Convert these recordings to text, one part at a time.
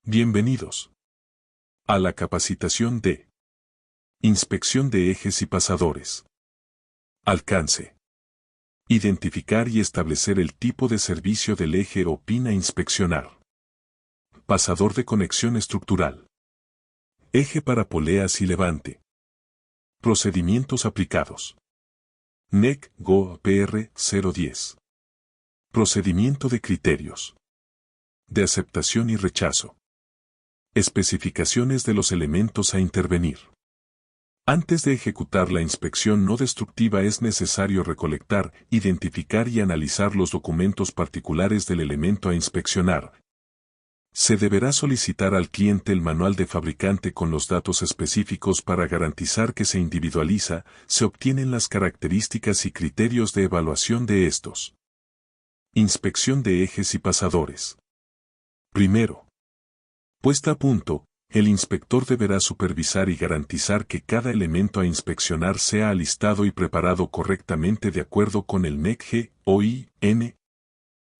Bienvenidos a la capacitación de Inspección de ejes y pasadores. Alcance. Identificar y establecer el tipo de servicio del eje o pin a inspeccionar. Pasador de conexión estructural. Eje para poleas y levante. Procedimientos aplicados. NEC GO PR 010. Procedimiento de criterios. De aceptación y rechazo. Especificaciones de los elementos a intervenir. Antes de ejecutar la inspección no destructiva es necesario recolectar, identificar y analizar los documentos particulares del elemento a inspeccionar. Se deberá solicitar al cliente el manual de fabricante con los datos específicos para garantizar que se individualiza, se obtienen las características y criterios de evaluación de estos. Inspección de ejes y pasadores. Primero. Puesta a punto, el inspector deberá supervisar y garantizar que cada elemento a inspeccionar sea alistado y preparado correctamente de acuerdo con el NEC GO/IN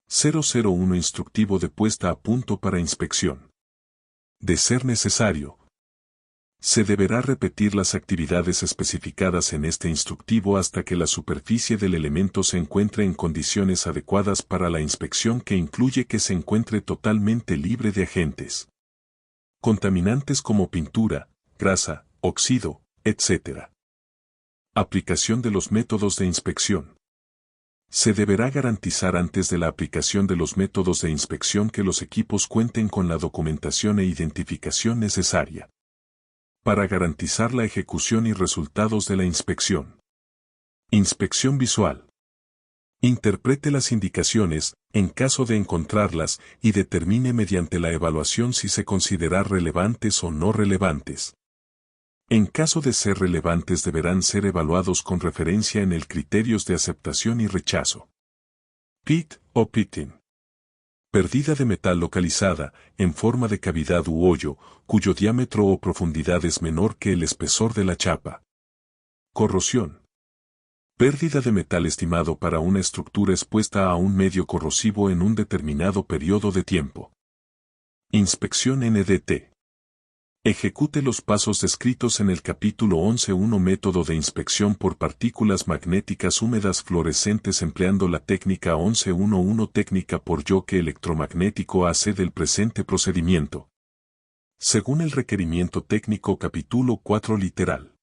001 instructivo de puesta a punto para inspección. De ser necesario, se deberá repetir las actividades especificadas en este instructivo hasta que la superficie del elemento se encuentre en condiciones adecuadas para la inspección, que incluye que se encuentre totalmente libre de agentes contaminantes como pintura, grasa, óxido, etc. Aplicación de los métodos de inspección. Se deberá garantizar antes de la aplicación de los métodos de inspección que los equipos cuenten con la documentación e identificación necesaria para garantizar la ejecución y resultados de la inspección. Inspección visual. Interprete las indicaciones, en caso de encontrarlas, y determine mediante la evaluación si se consideran relevantes o no relevantes. En caso de ser relevantes deberán ser evaluados con referencia en el criterios de aceptación y rechazo. Pit o pitting. Pérdida de metal localizada, en forma de cavidad u hoyo, cuyo diámetro o profundidad es menor que el espesor de la chapa. Corrosión. Pérdida de metal estimado para una estructura expuesta a un medio corrosivo en un determinado periodo de tiempo. Inspección NDT. Ejecute los pasos descritos en el capítulo 11.1 Método de inspección por partículas magnéticas húmedas fluorescentes empleando la técnica 11.1.1 técnica por choque electromagnético AC del presente procedimiento. Según el requerimiento técnico capítulo 4 literal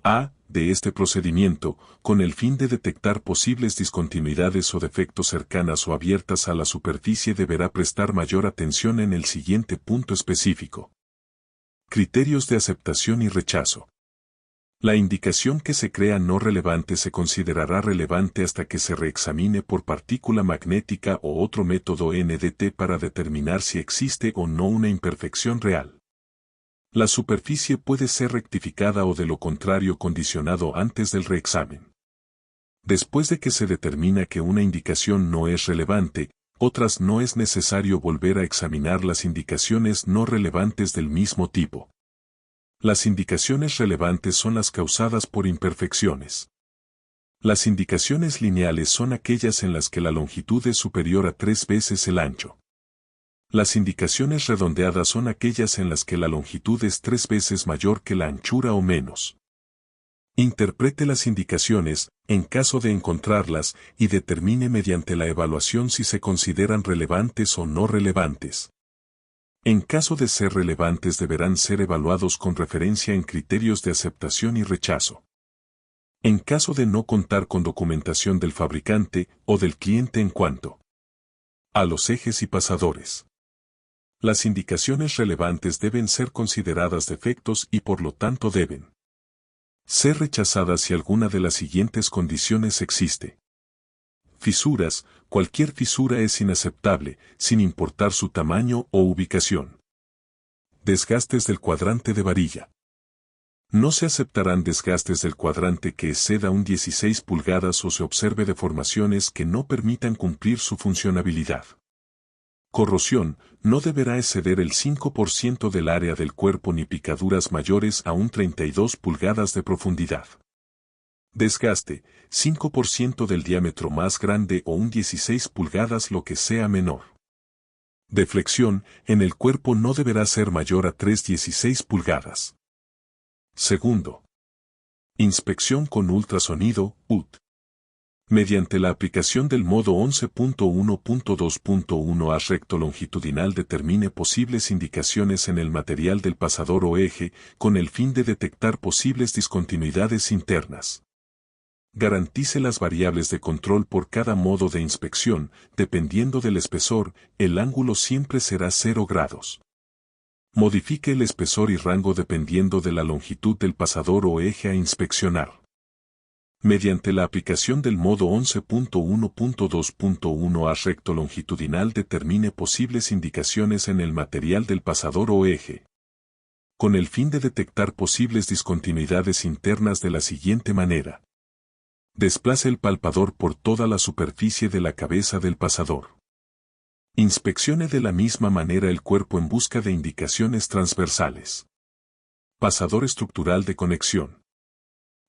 A de este procedimiento, con el fin de detectar posibles discontinuidades o defectos cercanas o abiertas a la superficie, deberá prestar mayor atención en el siguiente punto específico. Criterios de aceptación y rechazo. La indicación que se crea no relevante se considerará relevante hasta que se reexamine por partícula magnética o otro método NDT para determinar si existe o no una imperfección real. La superficie puede ser rectificada o de lo contrario condicionado antes del reexamen. Después de que se determina que una indicación no es relevante, otras no es necesario volver a examinar las indicaciones no relevantes del mismo tipo. Las indicaciones relevantes son las causadas por imperfecciones. Las indicaciones lineales son aquellas en las que la longitud es superior a 3 veces el ancho. Las indicaciones redondeadas son aquellas en las que la longitud es 3 veces mayor que la anchura o menos. Interprete las indicaciones, en caso de encontrarlas, y determine mediante la evaluación si se consideran relevantes o no relevantes. En caso de ser relevantes deberán ser evaluados con referencia en criterios de aceptación y rechazo. En caso de no contar con documentación del fabricante o del cliente en cuanto a los ejes y pasadores. Las indicaciones relevantes deben ser consideradas defectos y por lo tanto deben ser rechazadas si alguna de las siguientes condiciones existe. Fisuras. Cualquier fisura es inaceptable, sin importar su tamaño o ubicación. Desgastes del cuadrante de varilla. No se aceptarán desgastes del cuadrante que exceda un 16 pulgadas o se observe deformaciones que no permitan cumplir su funcionabilidad. Corrosión. No deberá exceder el 5% del área del cuerpo ni picaduras mayores a un 32 pulgadas de profundidad. Desgaste. 5% del diámetro más grande o un 16 pulgadas lo que sea menor. de flexión en el cuerpo no deberá ser mayor a 3,16 pulgadas. Segundo. Inspección con ultrasonido, UT. Mediante la aplicación del modo 11.1.2.1 haz recto longitudinal determine posibles indicaciones en el material del pasador o eje con el fin de detectar posibles discontinuidades internas. Garantice las variables de control por cada modo de inspección, dependiendo del espesor, el ángulo siempre será 0 grados. Modifique el espesor y rango dependiendo de la longitud del pasador o eje a inspeccionar. Mediante la aplicación del modo 11.1.2.1 haz recto longitudinal determine posibles indicaciones en el material del pasador o eje. Con el fin de detectar posibles discontinuidades internas de la siguiente manera. Desplace el palpador por toda la superficie de la cabeza del pasador. Inspeccione de la misma manera el cuerpo en busca de indicaciones transversales. Pasador estructural de conexión.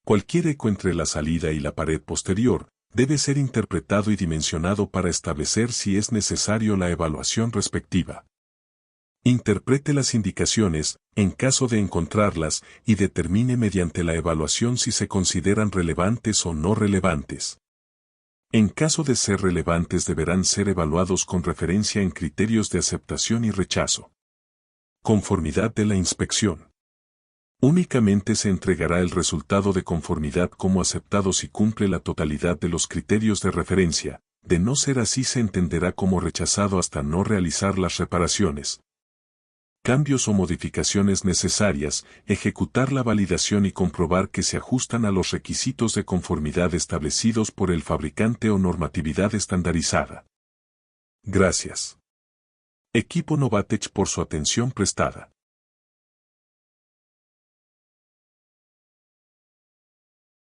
Cualquier eco entre la salida y la pared posterior debe ser interpretado y dimensionado para establecer si es necesario la evaluación respectiva. Interprete las indicaciones, en caso de encontrarlas, y determine mediante la evaluación si se consideran relevantes o no relevantes. En caso de ser relevantes deberán ser evaluados con referencia en criterios de aceptación y rechazo. Conformidad de la inspección. Únicamente se entregará el resultado de conformidad como aceptado si cumple la totalidad de los criterios de referencia, de no ser así se entenderá como rechazado hasta no realizar las reparaciones, cambios o modificaciones necesarias, ejecutar la validación y comprobar que se ajustan a los requisitos de conformidad establecidos por el fabricante o normatividad estandarizada. Gracias. Equipo Novatech por su atención prestada.